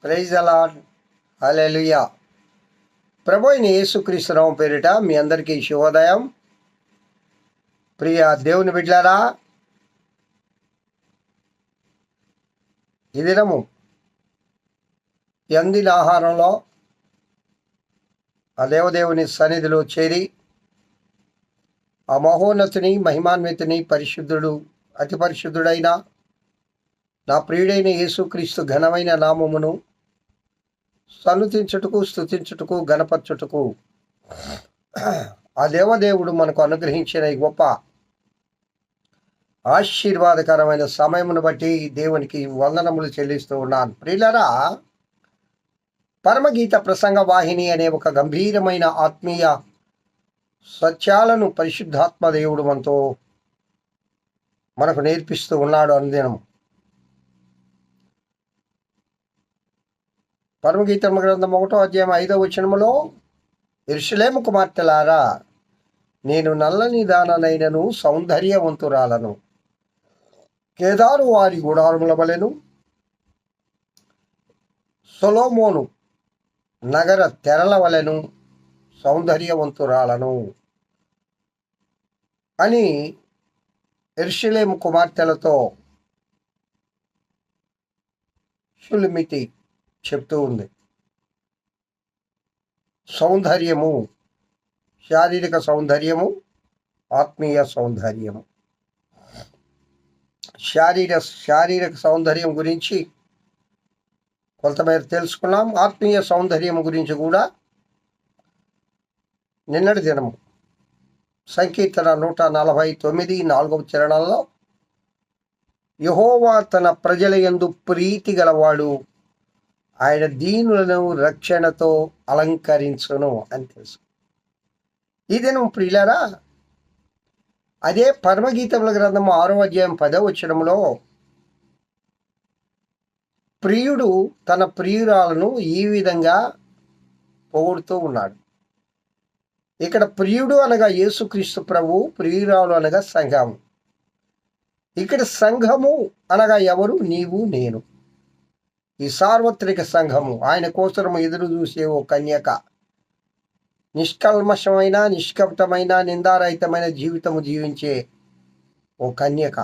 Praise the lord. హల్లెలూయా. ప్రభు అయిన యేసుక్రీస్తు నామం పేరిట మీ అందరికీ శుభోదయం. ప్రియ దేవుని బిడ్డలారా, ఈ దినము అందిన ఆహారంలో ఆ దేవదేవుని సన్నిధిలో చేరి ఆ మహోన్నతుని, మహిమాన్వితుని, పరిశుద్ధుడు, అతి పరిశుద్ధుడైన నా ప్రియుడైన యేసుక్రీస్తు ఘనమైన నామమును సన్నుతించుటకు, స్తుతించుటకు, గణపరచుటకు ఆ దేవదేవుడు మనకు అనుగ్రహించిన ఈ గొప్ప ఆశీర్వాదకరమైన సమయమును బట్టి దేవునికి వందనములు చెల్లిస్తూ ఉన్నాను. ప్రియులారా, పరమగీత ప్రసంగ వాహిని అనే ఒక గంభీరమైన ఆత్మీయ సత్యాలను పరిశుద్ధాత్మ దేవుడు మనకు నేర్పిస్తూ ఉన్నాడు అనుదినం. పరమగీతము గ్రంథం 1వ అధ్యాయం 5వ వచనములో, యెరూషలేము కుమార్తెలారా, నేను నల్లని దాననైనను సౌందర్యవంతురాలను, కేదారు వారి గుడారముల వలెను, సొలొమోను నగర తెరల వలెను సౌందర్యవంతురాలను అని యెరూషలేము కుమార్తెలతో షుల్మితి చెప్తూ ఉంది. సౌందర్యము, శారీరక సౌందర్యము, ఆత్మీయ సౌందర్యము. శారీరక సౌందర్యం గురించి కొంతమేర తెలుసుకున్నాం. ఆత్మీయ సౌందర్యం గురించి కూడా నిన్నటి దినము సంకీర్తన 149 4వ చరణంలో, యెహోవా తన ప్రజల యందు ప్రీతి గలవాడు, ఆయన దీనులను రక్షణతో అలంకరించును అని తెలుసు. ఈ దినం ప్రియులారా, అదే పరమగీతముల గ్రంథము 6వ అధ్యాయం 10వ వచనములో, ప్రియుడు తన ప్రియురాలను ఈ విధంగా పొగుడుతూ ఉన్నాడు. ఇక్కడ ప్రియుడు అనగా యేసుక్రీస్తు ప్రభు, ప్రియురాలు అనగా సంఘము. ఇక్కడ సంఘము అనగా ఎవరు? నీవు, నేను. ఈ సార్వత్రిక సంఘము, ఆయన కోసము ఎదురు చూసే ఓ కన్యక, నిష్కల్మషమైన, నిష్కపటమైన, నిందారహితమైన జీవితము జీవించే ఓ కన్యక.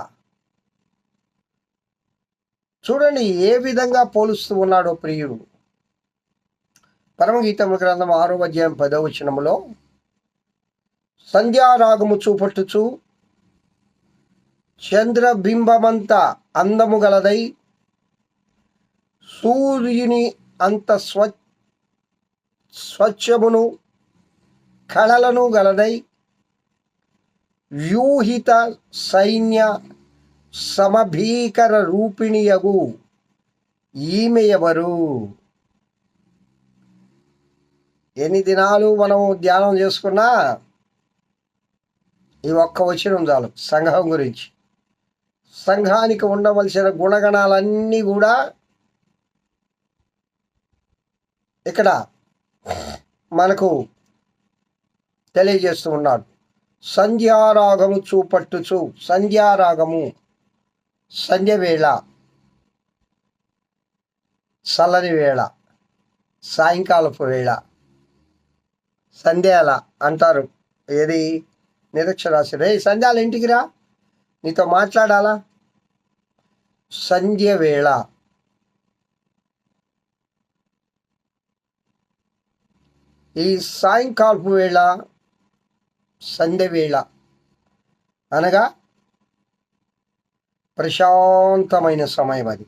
చూడండి ఏ విధంగా పోలుస్తూ ఉన్నాడో ప్రియుడు. పరమగీతముల గ్రంథం 6వ అధ్యాయం 10వ వచనములో, సంధ్యారాగము చూపట్టుచు చంద్రబింబమంత అందము గలదై, సూర్యుని అంత స్వచ్ఛమును కళలను గలదై, వ్యూహిత సైన్య సమభీకర రూపిణియగు ఈమె ఎవరు? ఎన్ని దినాలు మనం ధ్యానం చేసుకున్నా ఈ ఒక్క వచనం చాలు సంఘం గురించి. సంఘానికి ఉండవలసిన గుణగణాలన్నీ కూడా ఇక్కడ మనకు తెలియజేస్తూ ఉన్నాడు. సంధ్యారాగము చూపట్టుచు, సంధ్యారాగము సంధ్య వేళ, చల్లని వేళ, సాయంకాలపు వేళ, సంధ్యాల అంటారు. ఏది? నిరక్షరాస్యుడు. సంధ్యాల ఇంటికి రా, నీతో మాట్లాడాలా. సంధ్య వేళ, ఈ సాయంకాలపు వేళ, సంధ్య వేళ అనగా ప్రశాంతమైన సమయం. అది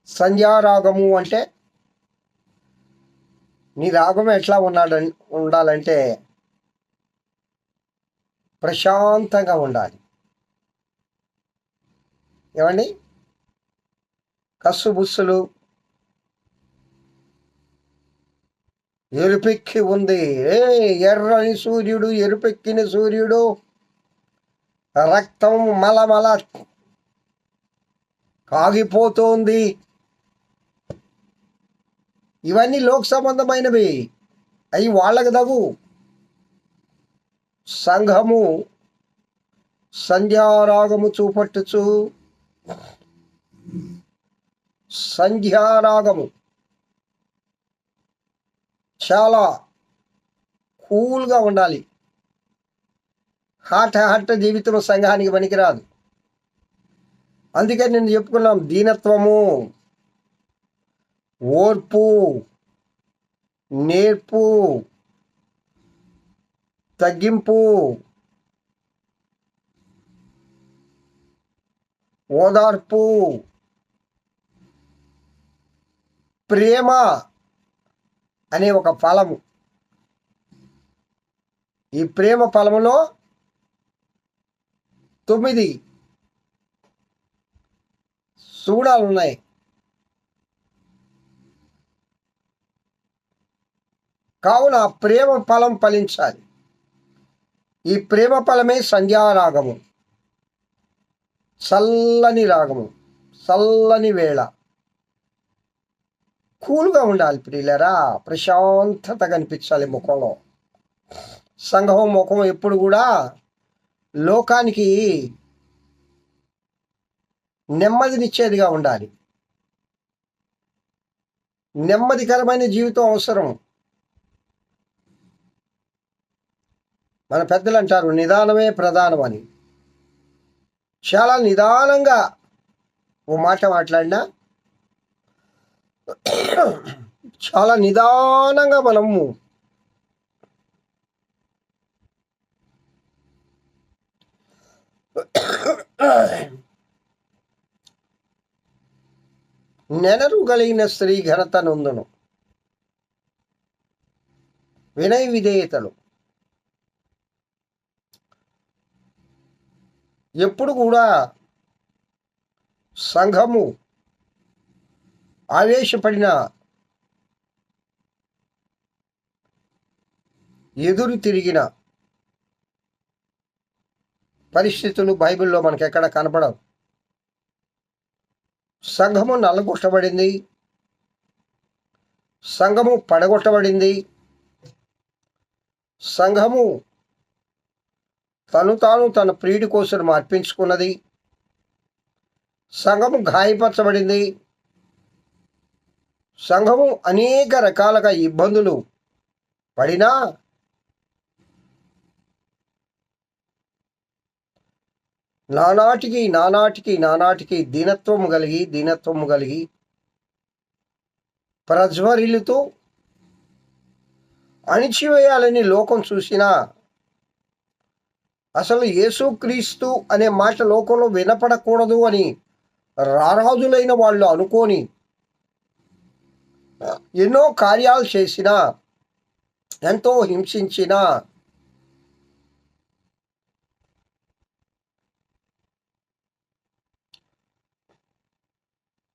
సంధ్యారాగము అంటే, నీ రాగం ఎట్లా ఉండాలంటే ప్రశాంతంగా ఉండాలి. ఏమండి? కస్సుబుస్సులు, ఎరుపెక్కి ఉంది, ఎర్రని సూర్యుడు, ఎరుపెక్కిన సూర్యుడు, రక్తం మలమల కాగిపోతోంది. ఇవన్నీ లోక సంబంధమైనవి, అవి వాళ్ళకి తగు. సంఘము సంధ్యారాగము చూపట్టుచు సంధ్యారాగము చాలా కూల్గా ఉండాలి. హాట్ జీవితం సంఘానికి పనికిరాదు. అందుకే నేను చెప్పుకున్నాం, దీనత్వము, ఓర్పు, నేర్పు, తగ్గింపు, ఓదార్పు, ప్రేమ అనే ఒక ఫలము. ఈ ప్రేమ ఫలములో 9 సూడాలు ఉన్నాయి. కావున ప్రేమ ఫలం ఫలించాలి. ఈ ప్రేమ ఫలమే సంధ్యారాగము, చల్లని రాగము, చల్లని వేళ. కూల్గా ఉండాలి ప్రియులరా, ప్రశాంతత కనిపించాలి ముఖంలో. సంఘం ముఖం ఎప్పుడు కూడా లోకానికి నెమ్మదినిచ్చేదిగా ఉండాలి. నెమ్మదికరమైన జీవితం అవసరం. మన పెద్దలు అంటారు, నిదానమే ప్రధానం అని. చాలా నిదానంగా ఓ మాట మాట్లాడినా, చాలా నిదానంగా మనము నెనరు కలిగిన స్త్రీ ఘనత నొందును. వినయ విధేయతలు ఎప్పుడు కూడా సంఘము ఆవేశపడిన, ఎదురు తిరిగిన పరిస్థితులు బైబిల్లో మనకి ఎక్కడ కనపడవు. సంఘము నల్లగొట్టబడింది, సంఘము పడగొట్టబడింది, సంఘము తాను తన ప్రియుడి కోసం అర్పించుకున్నది, సంఘము గాయపరచబడింది, సంఘము అనేక రకాలుగా ఇబ్బందులు పడినా నానాటికి దీనత్వము కలిగి ప్రజ్వరిల్లుతూ అణిచివేయాలని లోకం చూసినా, అసలు యేసుక్రీస్తు అనే మాట లోకంలో వినపడకూడదు అని రారాజులైన వాళ్ళు అనుకొని ఎన్నో కార్యాలు చేసినా, ఎంతో హింసించినా,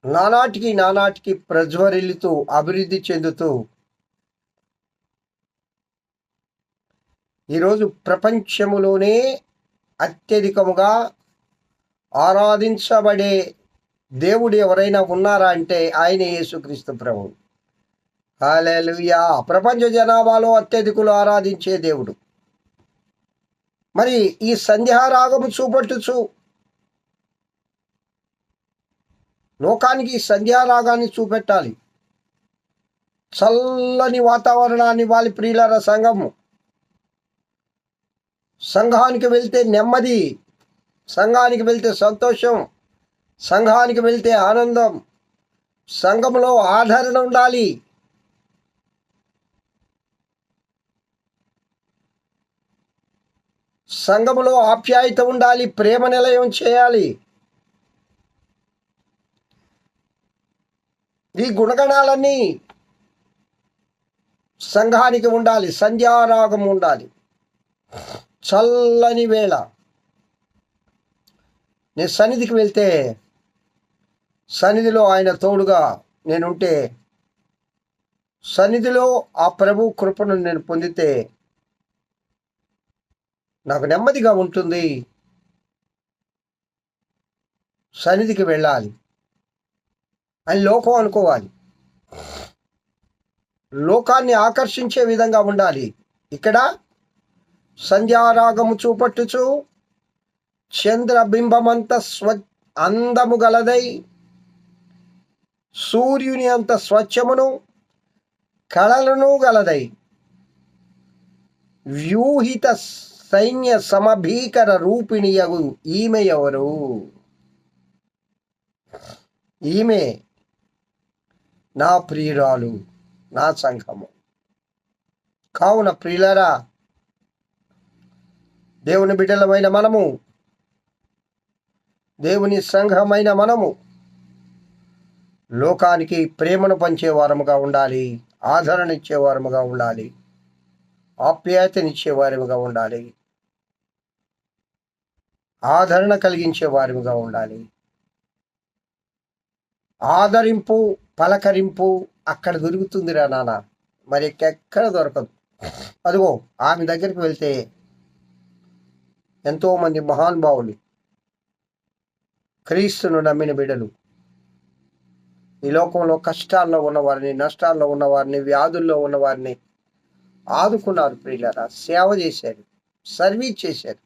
నానాటికి ప్రజ్వరిల్లుతూ అభివృద్ధి చెందుతూ ఈరోజు ప్రపంచములోనే అత్యధికముగా ఆరాధించబడే దేవుడు ఎవరైనా ఉన్నారా అంటే ఆయన యేసుక్రీస్తు ప్రభువు. హల్లెలూయా. ప్రపంచ జనాభాలో అత్యధికులు ఆరాధించే దేవుడు. మరి ఈ సంధ్యారాగము చూపట్టుచు లోకానికి సంధ్యారాగాన్ని చూపెట్టాలి. చల్లని వాతావరణాన్ని వాళ్ళ ప్రియులార సంఘము. సంఘానికి వెళ్తే నెమ్మది, సంఘానికి వెళ్తే సంతోషం, సంఘానికి వెళ్తే ఆనందం, సంఘంలో ఆదరణ ఉండాలి. సంఘములో ఆప్యాయత ఉండాలి, ప్రేమ నిలయం చేయాలి. ఈ గుణగణాలన్నీ సంఘానికి ఉండాలి. సంధ్యారాగం ఉండాలి. చల్లని వేళ నేను సన్నిధికి వెళ్తే, సన్నిధిలో ఆయన తోడుగా నేనుంటే, సన్నిధిలో ఆ ప్రభు కృపను నేను పొందితే నాకు నెమ్మదిగా ఉంటుంది. సన్నిధికి వెళ్ళాలి అని లోకం అనుకోవాలి. లోకాన్ని ఆకర్షించే విధంగా ఉండాలి. ఇక్కడ సంధ్యారాగము చూపట్టుచు చంద్రబింబమంత అందము గలదై సూర్యుని అంత స్వచ్ఛమును కళలను గలదై వ్యూహిత సైన్య సమభీకర రూపిణియగు ఈమె ఎవరు? ఈమె నా ప్రియురాలు, నా సంఘము. కావున ప్రియులరా, దేవుని బిడ్డలమైన మనము, దేవుని సంఘమైన మనము లోకానికి ప్రేమను పంచేవారముగా ఉండాలి, ఆదరణ ఇచ్చేవారముగా ఉండాలి, ఆప్యాయతనిచ్చేవారముగా ఉండాలి, ఆదరణ కలిగించే వారముగా ఉండాలి. ఆదరింపు, పలకరింపు అక్కడ దొరుకుతుందిరా నాన్న, మరి ఎక్కడ దొరకదు. అదిగో ఆమె దగ్గరికి వెళ్తే ఎంతోమంది మహానుభావులు, క్రీస్తును నమ్మిన బిడ్డలు, ఈ లోకంలో కష్టాల్లో ఉన్నవారిని, నష్టాల్లో ఉన్నవారిని, వ్యాధుల్లో ఉన్నవారిని ఆదుకున్నారు. ప్రియులారా, సేవ చేశారు, సర్వీస్ చేశారు.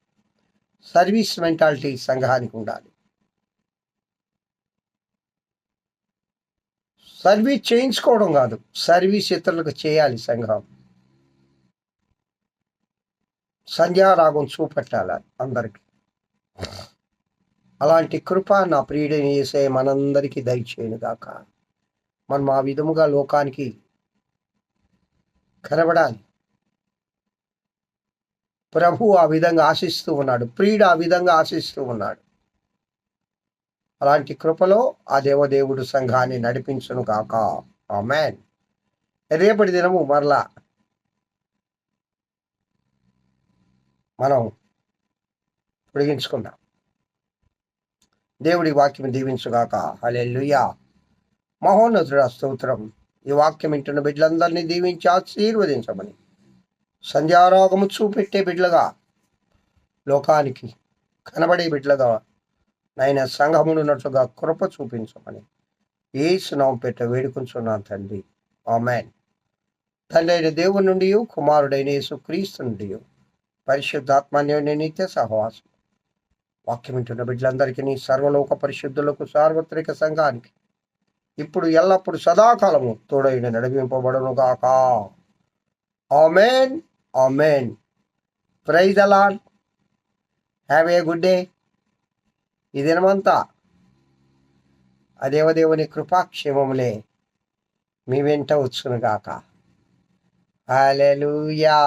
సర్వీస్ మెంటాలిటీ సంఘానికి ఉండాలి. సర్వీస్ చేయించుకోవడం కాదు, సర్వీస్ ఇతరులకు చేయాలి. సంఘం సంధ్యారాగం చూపెట్టాలి అందరికీ. అలాంటి కృప నా ప్రియుడిని చేసే మనందరికీ దయచేయను గాక. మనం ఆ విధముగా లోకానికి కనబడాలి. ప్రభు ఆ విధంగా ఆశిస్తూ ఉన్నాడు, ప్రియుడు ఆ విధంగా ఆశిస్తూ ఉన్నాడు. అలాంటి కృపలో ఆ దేవదేవుడు సంఘాన్ని నడిపించును గాక. ఆమేన్. రేపటి దినము మరలా మనం పొడిగించుకుందాం. దేవుడి వాక్యం దీవించుగాక. హల్లెలూయా. మహోన్నతుడా స్తోత్రం. ఈ వాక్యం వింటున్న బిడ్డలందరినీ దీవించి ఆశీర్వదించమని, సంధ్యారాగము చూపెట్టే బిడ్డలుగా, లోకానికి కనబడే బిడ్డలుగా నైనా సంఘమునున్నట్లుగా కృప చూపించమని యేసు నామమున పేరిట వేడుకొంచున్నాను తండ్రి. ఆమేన్. తండ్రి అయిన దేవుని నుండి, కుమారుడైన యేసుక్రీస్తు నుండి, పరిశుద్ధాత్మన్యోన్య నిత్య సహవాసం వాక్యం వింటున్న బిడ్డలందరికీ, సర్వలోక పరిశుద్ధులకు, సార్వత్రిక సంఘానికి ఇప్పుడు ఎల్లప్పుడు సదాకాలము తోడైన నడిపింపబడును గాక. ఆమేన్. ఆమేన్. Praise the lord. Have a good day. ఈ దినమంతా ఆ దేవదేవుని కృపాక్షేమములే మీ వెంట వచ్చును గాక. హల్లెలూయా.